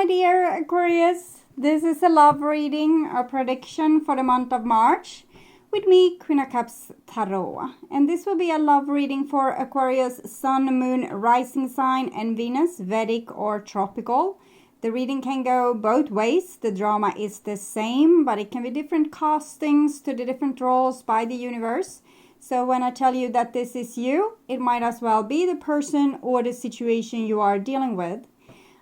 my dear Aquarius. This is a love reading, a prediction for the month of March with me, Queen of Cups Tarot. And this will be a love reading for Aquarius, Sun, Moon, Rising sign and Venus, Vedic or tropical. The reading can go both ways. The drama is the same, but it can be different castings to the different roles by the universe. So when I tell you that this is you, it might as well be the person or the situation you are dealing with.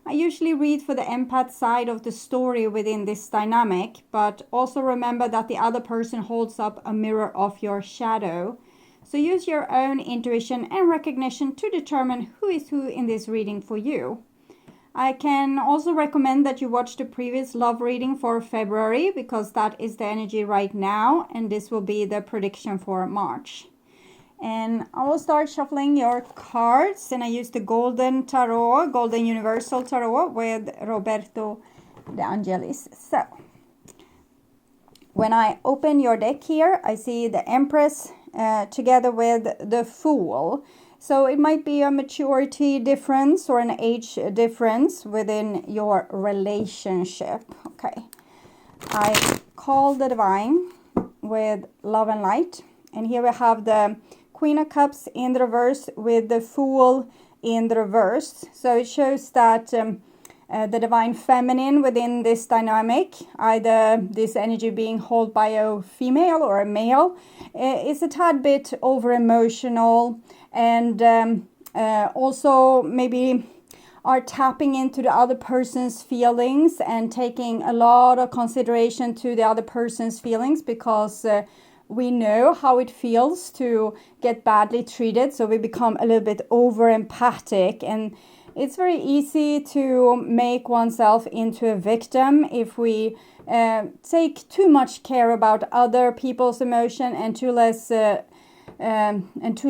I usually read for the empath side of the story within this dynamic, but also remember that the other person holds up a mirror of your shadow. So use your own intuition and recognition to determine who is who in this reading for you. I can also recommend that you watch the previous love reading for February, because that is the energy right now, and this will be the prediction for March. And I will start shuffling your cards, and I use the Golden Tarot, Golden Universal Tarot with Roberto De Angelis. So, when I open your deck here, I see the Empress together with the Fool. So it might be a maturity difference or an age difference within your relationship. Okay. I call the Divine with Love and Light. And here we have the Queen of Cups in the reverse with the Fool in the reverse. So it shows that the Divine Feminine within this dynamic, either this energy being held by a female or a male, is a tad bit over emotional, and also maybe are tapping into the other person's feelings and taking a lot of consideration to the other person's feelings, because we know how it feels to get badly treated, so we become a little bit over empathic, and it's very easy to make oneself into a victim if we take too much care about other people's emotion and too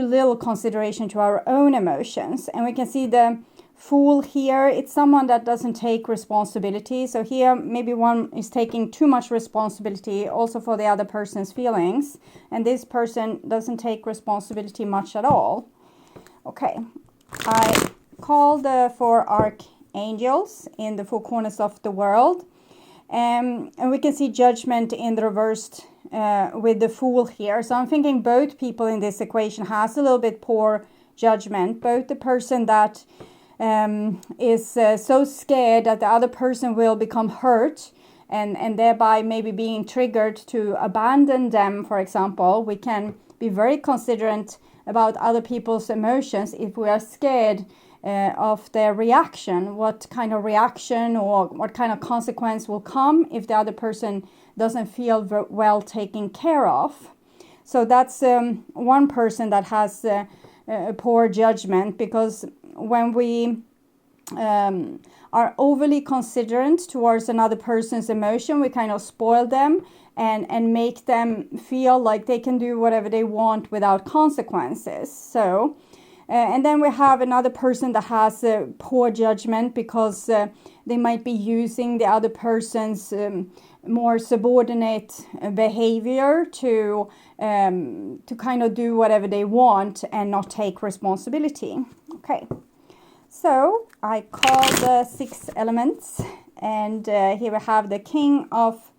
little consideration to our own emotions. And we can see the Fool here. It's someone that doesn't take responsibility. So here maybe one is taking too much responsibility also for the other person's feelings, and this person doesn't take responsibility much at all. Okay, I call the 4 archangels in the 4 corners of the world, and we can see Judgment in the reversed with the Fool here. So I'm thinking both people in this equation has a little bit poor judgment. Both the person that is so scared that the other person will become hurt and thereby maybe being triggered to abandon them, for example. We can be very considerate about other people's emotions if we are scared of their reaction, what kind of reaction or what kind of consequence will come if the other person doesn't feel well taken care of. So that's one person that has a poor judgment, because when we are overly considerate towards another person's emotion, we kind of spoil them and make them feel like they can do whatever they want without consequences. So and then we have another person that has poor judgment, because they might be using the other person's more subordinate behavior to kind of do whatever they want and not take responsibility. Okay, so I call the 6 elements, and here we have the King of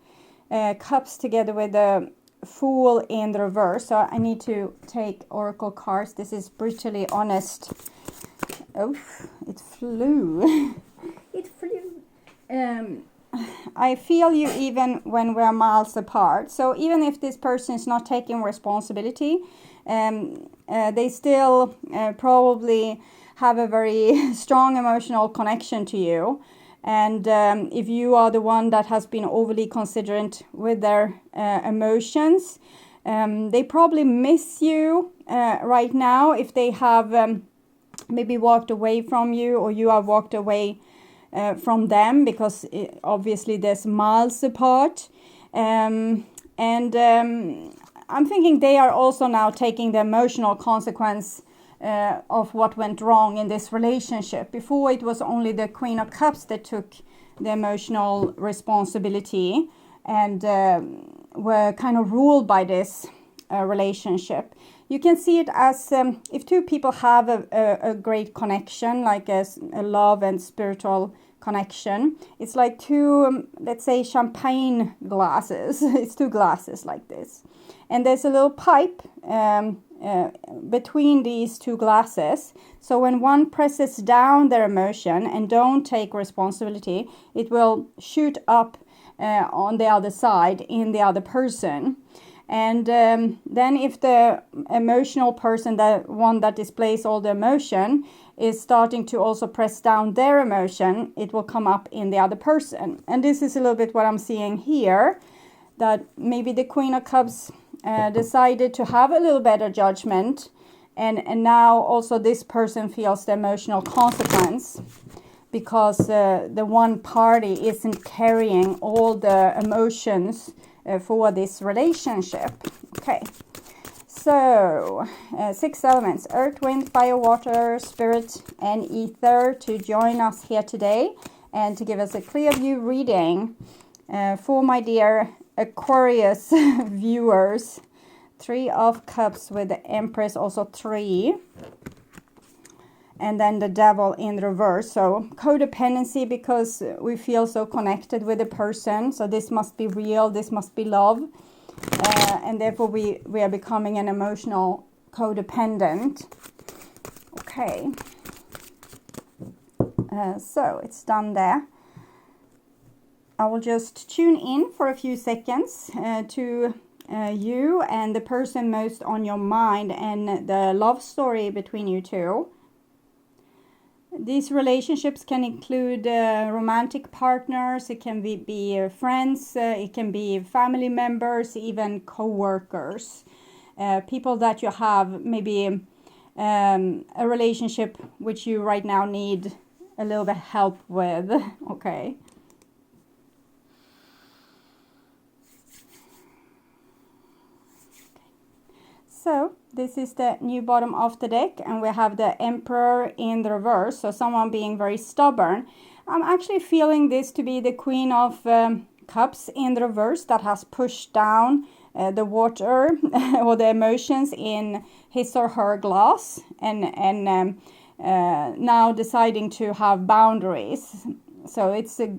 Cups together with the Fool in the reverse. So I need to take oracle cards. This is brutally honest. Oh, it flew. It flew. I feel you even when we're miles apart. So even if this person is not taking responsibility, they still probably have a very strong emotional connection to you. And if you are the one that has been overly considerate with their emotions, they probably miss you right now if they have maybe walked away from you, or you have walked away from them, because obviously there's miles apart. I'm thinking they are also now taking the emotional consequence of what went wrong in this relationship. Before, it was only the Queen of Cups that took the emotional responsibility and were kind of ruled by this relationship. You can see it as if two people have a great connection, like a love and spiritual connection. It's like two, let's say, champagne glasses. It's two glasses like this. And there's a little pipe between these two glasses. So when one presses down their emotion and don't take responsibility, it will shoot up on the other side in the other person. And then if the emotional person, the one that displays all the emotion, is starting to also press down their emotion, it will come up in the other person. And this is a little bit what I'm seeing here, that maybe the Queen of Cups decided to have a little better judgment, and now also this person feels the emotional consequence because the one party isn't carrying all the emotions for this relationship. Okay, so 6 elements: earth, wind, fire, water, spirit, and ether, to join us here today and to give us a clear view reading for my dear Aquarius viewers. 3 of Cups with the Empress, also 3. And then the Devil in reverse. So codependency, because we feel so connected with the person. So this must be real, this must be love. And therefore we are becoming an emotional codependent. Okay. So it's done there. I will just tune in for a few seconds to you and the person most on your mind and the love story between you two. These relationships can include romantic partners, it can be friends, it can be family members, even co-workers, people that you have maybe a relationship which you right now need a little bit help with. Okay. So this is the new bottom of the deck, and we have the Emperor in the reverse, so someone being very stubborn. I'm actually feeling this to be the Queen of Cups in the reverse that has pushed down the water or the emotions in his or her glass, and now deciding to have boundaries. So it's a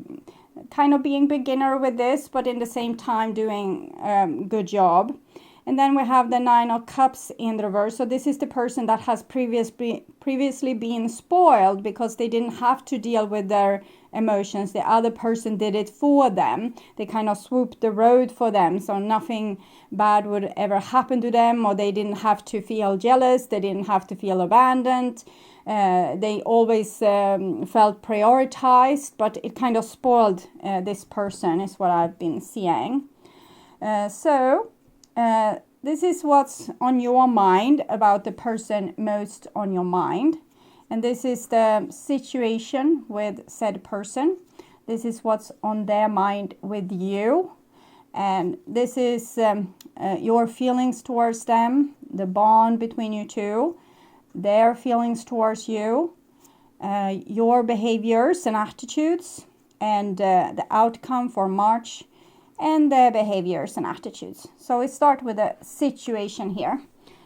kind of being beginner with this, but in the same time doing good job. And then we have the 9 of Cups in the reverse. So this is the person that has previously been spoiled because they didn't have to deal with their emotions. The other person did it for them. They kind of swooped the road for them. So nothing bad would ever happen to them, or they didn't have to feel jealous. They didn't have to feel abandoned. They always felt prioritized, but it kind of spoiled this person is what I've been seeing. This is what's on your mind about the person most on your mind. And this is the situation with said person. This is what's on their mind with you. And this is your feelings towards them, the bond between you two, their feelings towards you, your behaviors and attitudes, and the outcome for March, and the behaviors and attitudes. So we start with a situation here.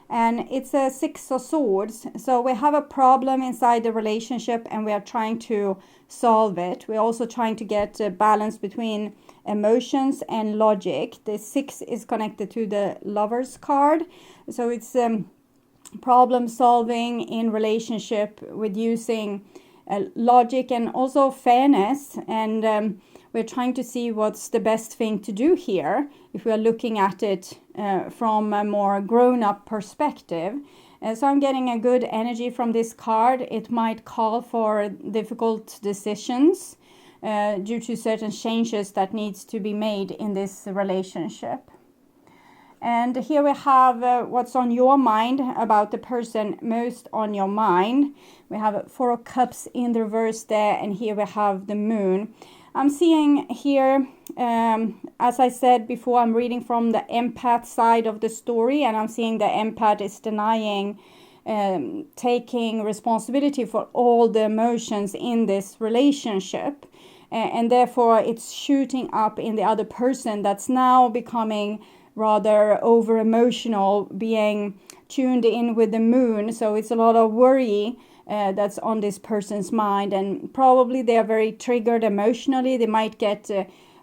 And it's a 6 of Swords. So we have a problem inside the relationship and we are trying to solve it. We're also trying to get a balance between emotions and logic. The 6 is connected to the Lover's card. So it's problem solving in relationship with using logic and also fairness, and we're trying to see what's the best thing to do here if we are looking at it from a more grown-up perspective. So I'm getting a good energy from this card. It might call for difficult decisions due to certain changes that needs to be made in this relationship. And here we have what's on your mind about the person most on your mind. We have 4 of Cups in the reverse there, and here we have the Moon. I'm seeing here, as I said before, I'm reading from the empath side of the story, and I'm seeing the empath is denying taking responsibility for all the emotions in this relationship. And therefore it's shooting up in the other person that's now becoming rather over emotional, being tuned in with the Moon. So it's a lot of worry that's on this person's mind, and probably they are very triggered emotionally. They might get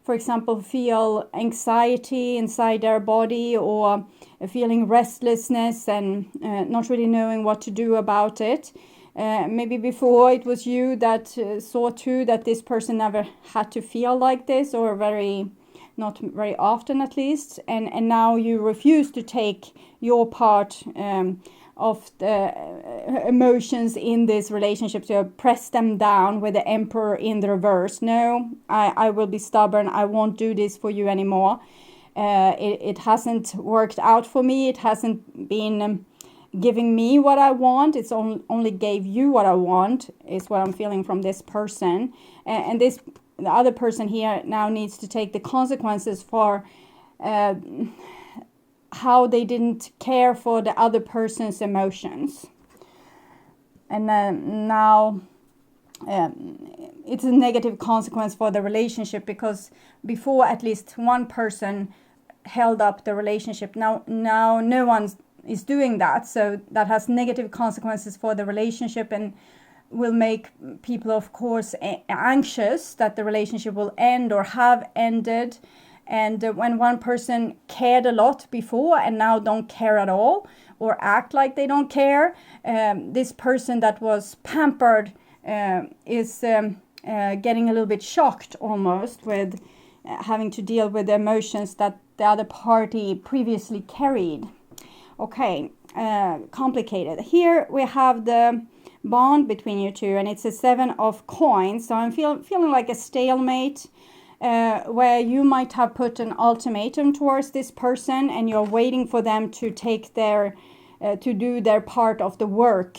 for example, feel anxiety inside their body, or feeling restlessness and not really knowing what to do about it. Maybe before it was you that saw too that this person never had to feel like this, or not very often at least, and now you refuse to take your part of the emotions in this relationship, to press them down with the Emperor in the reverse. No, I will be stubborn. I won't do this for you anymore. It hasn't worked out for me. It hasn't been giving me what I want. It's only gave you what I want, is what I'm feeling from this person. And the other person here now needs to take the consequences for how they didn't care for the other person's emotions. And now it's a negative consequence for the relationship, because before at least one person held up the relationship. Now no one is doing that, so that has negative consequences for the relationship, and will make people, of course, anxious that the relationship will end or have ended. And when one person cared a lot before and now don't care at all, or act like they don't care, this person that was pampered is getting a little bit shocked almost with having to deal with the emotions that the other party previously carried. Okay, complicated. Here we have the bond between you two, and it's a 7 of coins. So I'm feeling like a stalemate, where you might have put an ultimatum towards this person, and you're waiting for them to take to do their part of the work.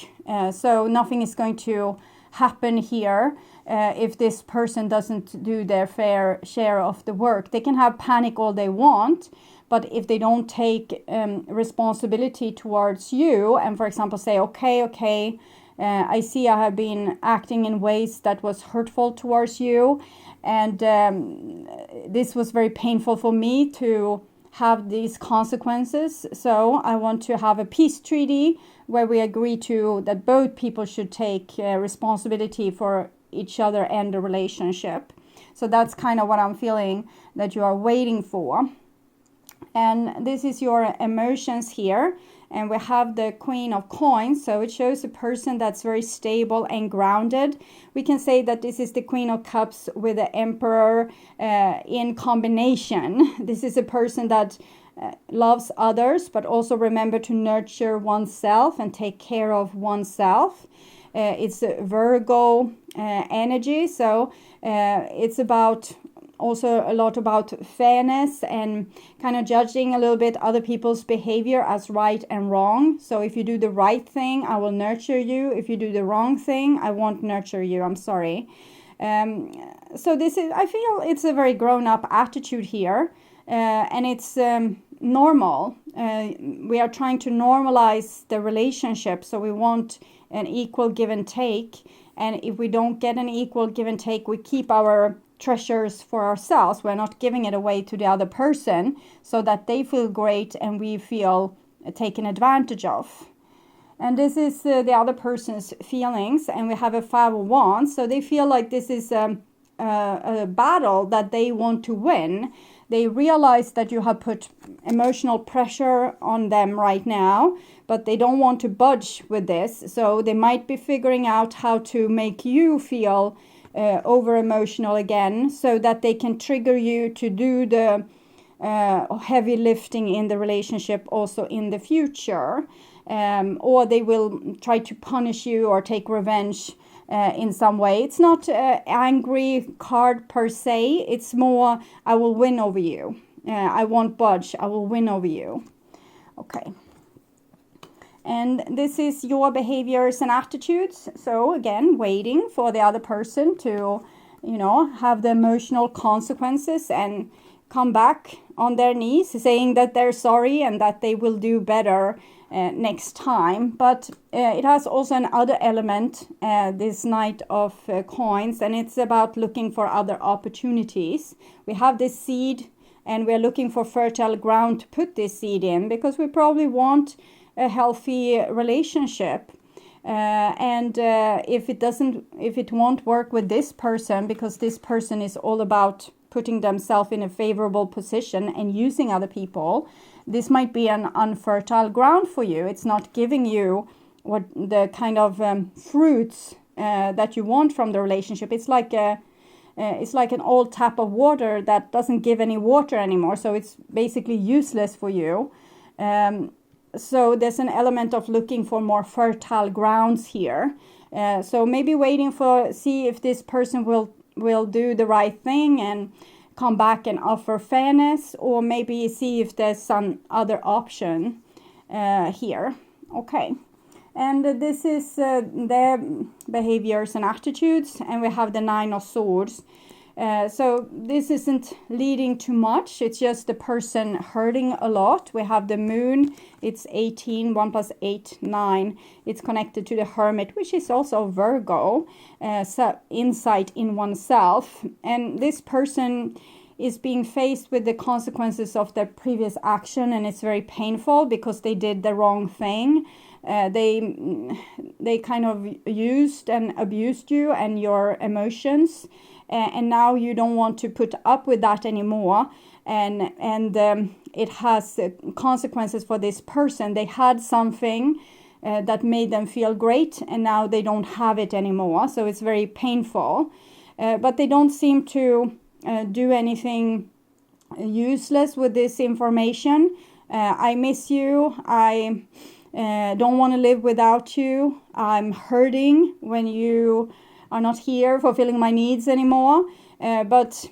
So nothing is going to happen here if this person doesn't do their fair share of the work. They can have panic all they want, but if they don't take responsibility towards you, and for example say, okay, I see I have been acting in ways that was hurtful towards you, and this was very painful for me to have these consequences. So I want to have a peace treaty where we agree to that both people should take responsibility for each other and the relationship. So that's kind of what I'm feeling that you are waiting for. And this is your emotions here. And we have the Queen of Coins, so it shows a person that's very stable and grounded. We can say that this is the Queen of Cups with the Emperor in combination. This is a person that loves others, but also remember to nurture oneself and take care of oneself. It's a Virgo energy, so it's about also a lot about fairness and kind of judging a little bit other people's behavior as right and wrong. So if you do the right thing, I will nurture you. If you do the wrong thing, I won't nurture you. I'm sorry. So this is, I feel it's a very grown-up attitude here, and it's normal. We are trying to normalize the relationship, so we want an equal give and take. And if we don't get an equal give and take, we keep our treasures for ourselves. We're not giving it away to the other person so that they feel great and we feel taken advantage of. And this is the other person's feelings, and we have a 5 of Wands, so they feel like this is a battle that they want to win. They realize that you have put emotional pressure on them right now, but they don't want to budge with this, so they might be figuring out how to make you feel over emotional again, so that they can trigger you to do the heavy lifting in the relationship also in the future, or they will try to punish you or take revenge in some way. It's not angry card per se, it's more I will win over you, I won't budge, I will win over you. Okay. And this is your behaviors and attitudes. So again, waiting for the other person to, have the emotional consequences and come back on their knees, saying that they're sorry and that they will do better next time. But it has also another element, this Knight of Coins, and it's about looking for other opportunities. We have this seed, and we're looking for fertile ground to put this seed in, because we probably want a healthy relationship. And if it won't work with this person, because this person is all about putting themselves in a favorable position and using other people, this might be an unfertile ground for you. It's not giving you what the kind of fruits that you want from the relationship. It's like an old tap of water that doesn't give any water anymore, so it's basically useless for you. So there's an element of looking for more fertile grounds here. So maybe waiting see if this person will do the right thing and come back and offer fairness, or maybe see if there's some other option here. Okay. And this is their behaviors and attitudes, and we have the 9 of Swords. So this isn't leading to much, it's just the person hurting a lot. We have the Moon, it's 18, 1 plus 8, 9. It's connected to the Hermit, which is also Virgo, so insight in oneself. And this person is being faced with the consequences of their previous action, and it's very painful because they did the wrong thing. They kind of used and abused you and your emotions, and now you don't want to put up with that anymore, and it has consequences for this person. They had something that made them feel great, and now they don't have it anymore, so it's very painful. But they don't seem to do anything useless with this information. I miss you, I don't want to live without you, I'm hurting when you are not here fulfilling my needs anymore, but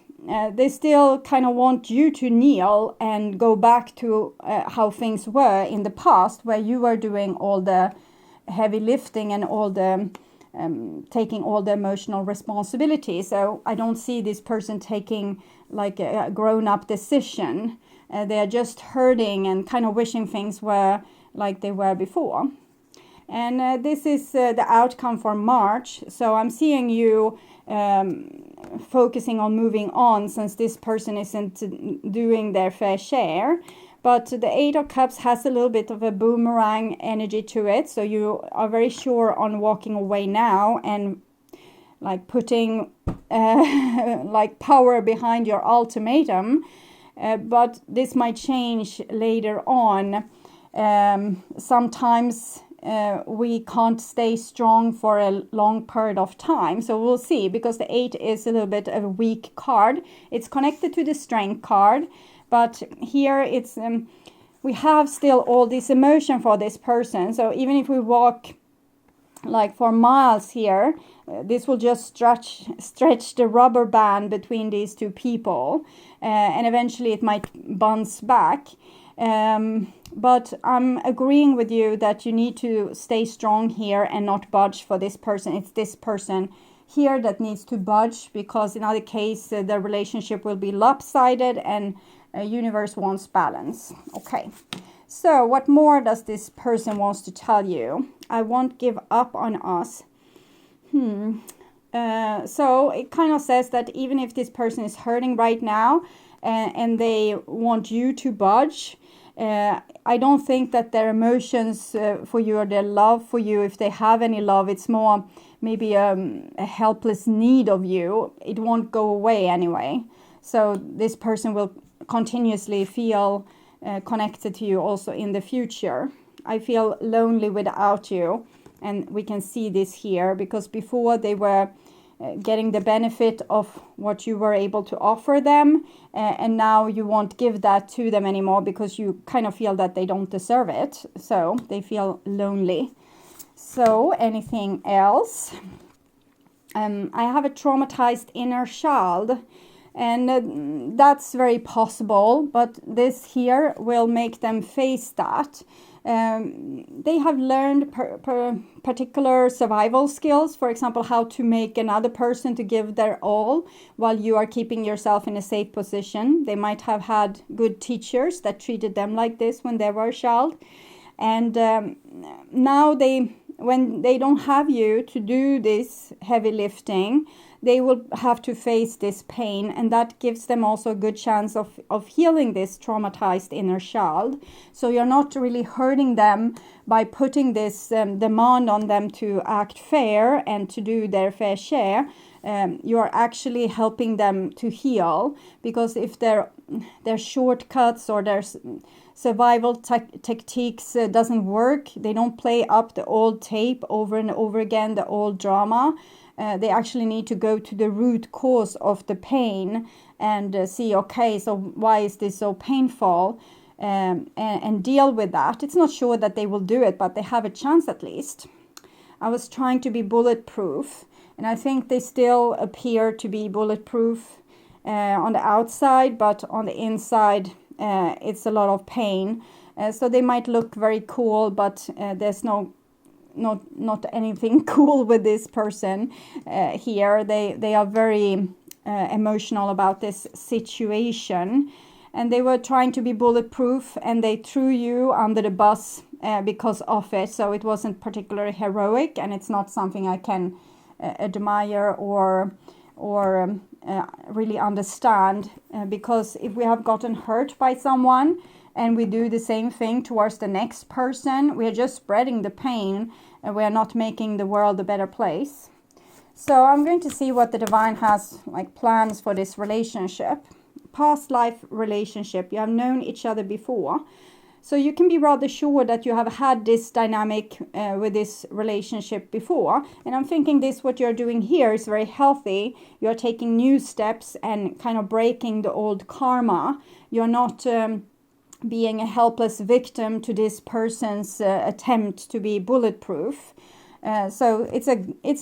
they still kind of want you to kneel and go back to how things were in the past, where you were doing all the heavy lifting and all the taking all the emotional responsibility. So I don't see this person taking like a grown-up decision. They are just hurting and kind of wishing things were like they were before. And this is the outcome for March. So I'm seeing you focusing on moving on, since this person isn't doing their fair share. But the 8 of Cups has a little bit of a boomerang energy to it. So you are very sure on walking away now and like putting like power behind your ultimatum. But this might change later on. Sometimes we can't stay strong for a long period of time. So we'll see, because the 8 is a little bit of a weak card. It's connected to the Strength card. But here it's we have still all this emotion for this person. So even if we walk like for miles here, this will just stretch the rubber band between these two people, and eventually it might bounce back. But I'm agreeing with you that you need to stay strong here and not budge for this person. It's this person here that needs to budge, because in other case the relationship will be lopsided, and universe wants balance. Okay, so what more does this person wants to tell you? I won't give up on us. So it kind of says that even if this person is hurting right now, and they want you to budge, I don't think that their emotions for you, or their love for you, if they have any love, it's more maybe a helpless need of you. It won't go away anyway. So this person will continuously feel connected to you also in the future. I feel lonely without you, and we can see this here, because before they were getting the benefit of what you were able to offer them, and now you won't give that to them anymore because you kind of feel that they don't deserve it, so they feel lonely. So anything else? I have a traumatized inner child, and that's very possible, but this here will make them face that. They have learned particular survival skills, for example, how to make another person to give their all while you are keeping yourself in a safe position. They might have had good teachers that treated them like this when they were a child, and now when they don't have you to do this heavy lifting, they will have to face this pain, and that gives them also a good chance of healing this traumatized inner child. So you're not really hurting them by putting this demand on them to act fair and to do their fair share. You are actually helping them to heal, because if their shortcuts or their survival techniques doesn't work, they don't play up the old tape over and over again, the old drama. They actually need to go to the root cause of the pain and see, okay, so why is this so painful, and deal with that. It's not sure that they will do it, but they have a chance at least. I was trying to be bulletproof, and I think they still appear to be bulletproof on the outside, but on the inside it's a lot of pain. So they might look very cool, but there's not anything cool with this person here. They are very emotional about this situation, and they were trying to be bulletproof, and they threw you under the bus because of it. So it wasn't particularly heroic, and it's not something I can admire or really understand, because if we have gotten hurt by someone and we do the same thing towards the next person, we are just spreading the pain, and we are not making the world a better place. So I'm going to see what the divine has like plans for this relationship. Past life relationship, you have known each other before. So you can be rather sure that you have had this dynamic with this relationship before. And I'm thinking this, what you're doing here is very healthy. You're taking new steps and kind of breaking the old karma. You're not being a helpless victim to this person's attempt to be bulletproof. So it's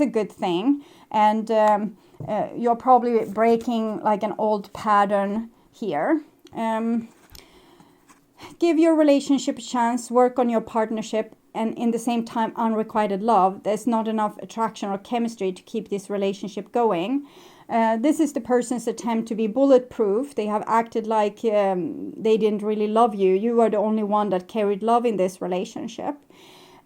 a good thing. And you're probably breaking like an old pattern here. Give your relationship a chance, work on your partnership, and in the same time unrequited love. There's not enough attraction or chemistry to keep this relationship going. This is the person's attempt to be bulletproof. They have acted like they didn't really love you. You were the only one that carried love in this relationship.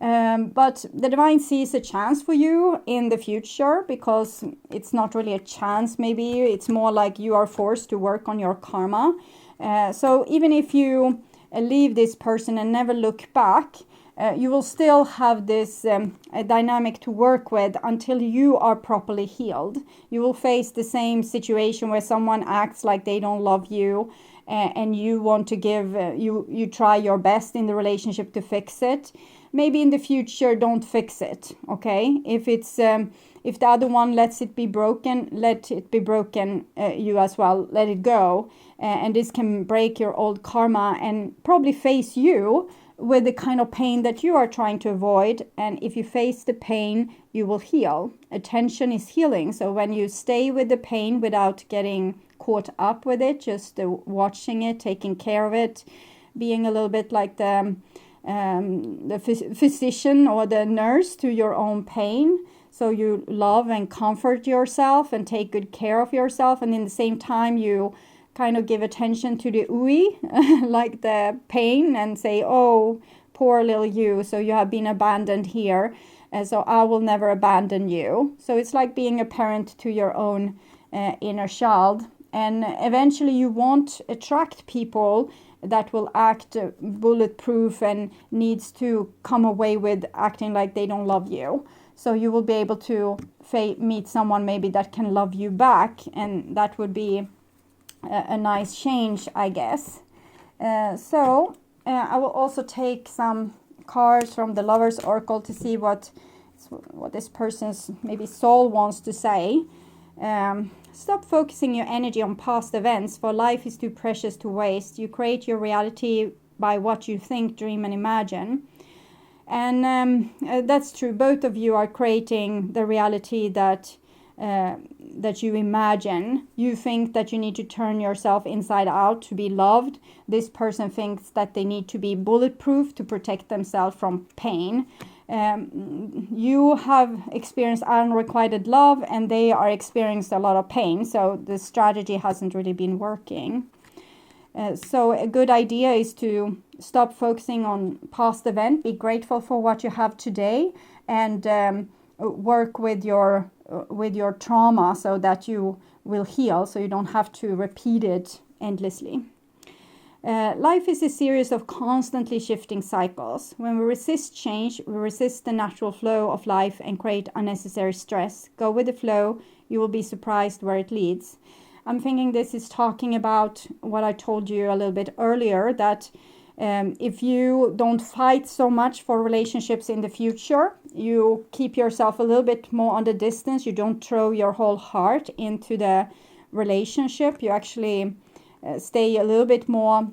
But the divine sees a chance for you in the future, because it's not really a chance, maybe it's more like you are forced to work on your karma. So even if you leave this person and never look back, you will still have this dynamic to work with until you are properly healed. You will face the same situation where someone acts like they don't love you, and you want to give, you try your best in the relationship to fix it. Maybe in the future, don't fix it, okay? If it's if the other one lets it be broken, let it be broken, you as well, let it go. And this can break your old karma and probably face you with the kind of pain that you are trying to avoid. And if you face the pain, you will heal. Attention is healing. So when you stay with the pain without getting caught up with it, just watching it, taking care of it, being a little bit like the physician or the nurse to your own pain. So you love and comfort yourself and take good care of yourself. And in the same time, you kind of give attention to the ooey, like the pain, and say, oh, poor little you. So you have been abandoned here. And so I will never abandon you. So it's like being a parent to your own inner child. And eventually you won't attract people that will act bulletproof and needs to come away with acting like they don't love you. So you will be able to meet someone maybe that can love you back, and that would be a nice change, I guess. So I will also take some cards from the Lover's Oracle to see what this person's maybe soul wants to say. Stop focusing your energy on past events, for life is too precious to waste. You create your reality by what you think, dream, and imagine. And that's true. Both of you are creating the reality that you imagine. You think that you need to turn yourself inside out to be loved. This person thinks that they need to be bulletproof to protect themselves from pain. You have experienced unrequited love, and they are experiencing a lot of pain. So the strategy hasn't really been working. So a good idea is to stop focusing on past event. Be grateful for what you have today, and work with your with your trauma so that you will heal, so you don't have to repeat it endlessly. Life is a series of constantly shifting cycles. When we resist change, we resist the natural flow of life and create unnecessary stress. Go with the flow, you will be surprised where it leads. I'm thinking this is talking about what I told you a little bit earlier, that if you don't fight so much for relationships in the future, you keep yourself a little bit more on the distance, you don't throw your whole heart into the relationship, you actually stay a little bit more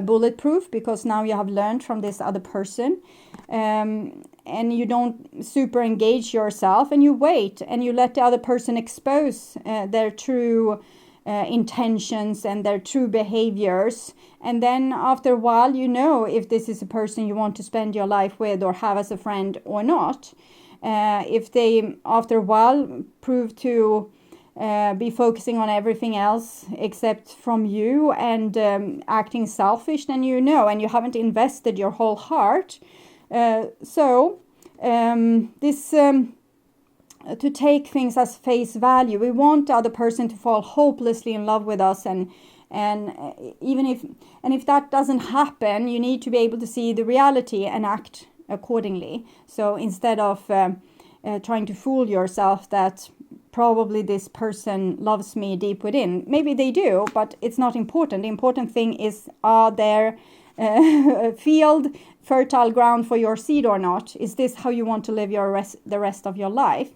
bulletproof, because now you have learned from this other person, and you don't super engage yourself, and you wait and you let the other person expose their true intentions and their true behaviors. And then after a while, you know if this is a person you want to spend your life with or have as a friend or not. If they after a while prove to be focusing on everything else except from you and acting selfish, then you know, and you haven't invested your whole heart. To take things as face value, we want the other person to fall hopelessly in love with us, and even if that doesn't happen, you need to be able to see the reality and act accordingly. So instead of trying to fool yourself that probably this person loves me deep within, maybe they do, but it's not important. The important thing is, are there field, fertile ground for your seed or not? Is this how you want to live the rest of your life?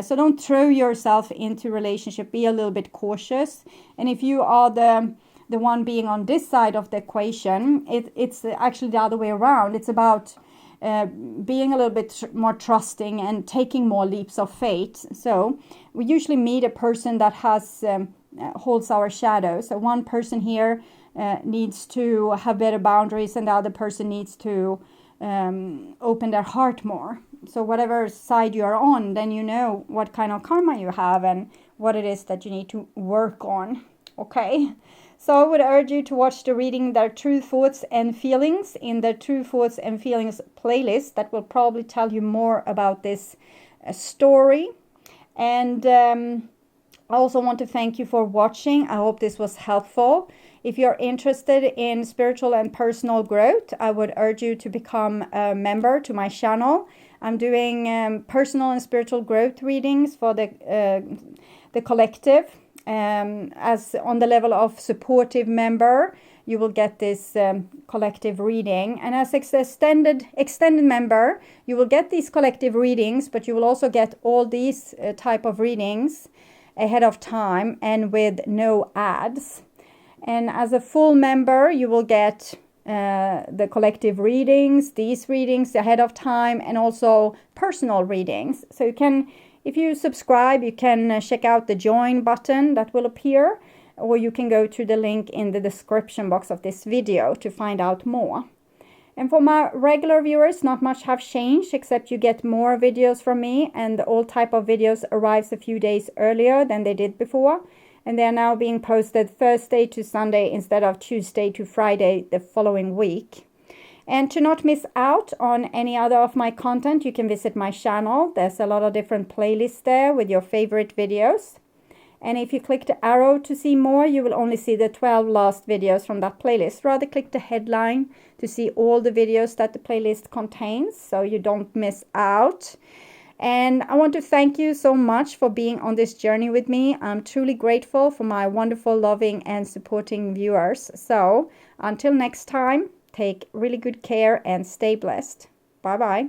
So don't throw yourself into relationship. Be a little bit cautious. And if you are the one being on this side of the equation, it's actually the other way around. It's about being a little bit more trusting and taking more leaps of faith. So we usually meet a person that has holds our shadow. So one person here needs to have better boundaries, and the other person needs to open their heart more. So whatever side you are on, then you know what kind of karma you have and what it is that you need to work on. Okay, so I would urge you to watch the Reading Their True Thoughts and Feelings in the True Thoughts and Feelings playlist. That will probably tell you more about this story. And I also want to thank you for watching. I hope this was helpful. If you're interested in spiritual and personal growth, I would urge you to become a member to my channel. I'm doing personal and spiritual growth readings for the collective. As on the level of supportive member, you will get this collective reading, and as extended member, you will get these collective readings, but you will also get all these type of readings ahead of time and with no ads. And as a full member, you will get the collective readings, these readings ahead of time, and also personal readings. So you can, if you subscribe, you can check out the join button that will appear, or you can go to the link in the description box of this video to find out more. And for my regular viewers, not much have changed, except you get more videos from me, and all type of videos arrives a few days earlier than they did before. And they are now being posted Thursday to Sunday instead of Tuesday to Friday the following week. And to not miss out on any other of my content, you can visit my channel. There's a lot of different playlists there with your favorite videos. And if you click the arrow to see more, you will only see the 12 last videos from that playlist. Rather click the headline to see all the videos that the playlist contains, so you don't miss out. And I want to thank you so much for being on this journey with me. I'm truly grateful for my wonderful, loving, and supporting viewers. So until next time, take really good care and stay blessed. Bye-bye.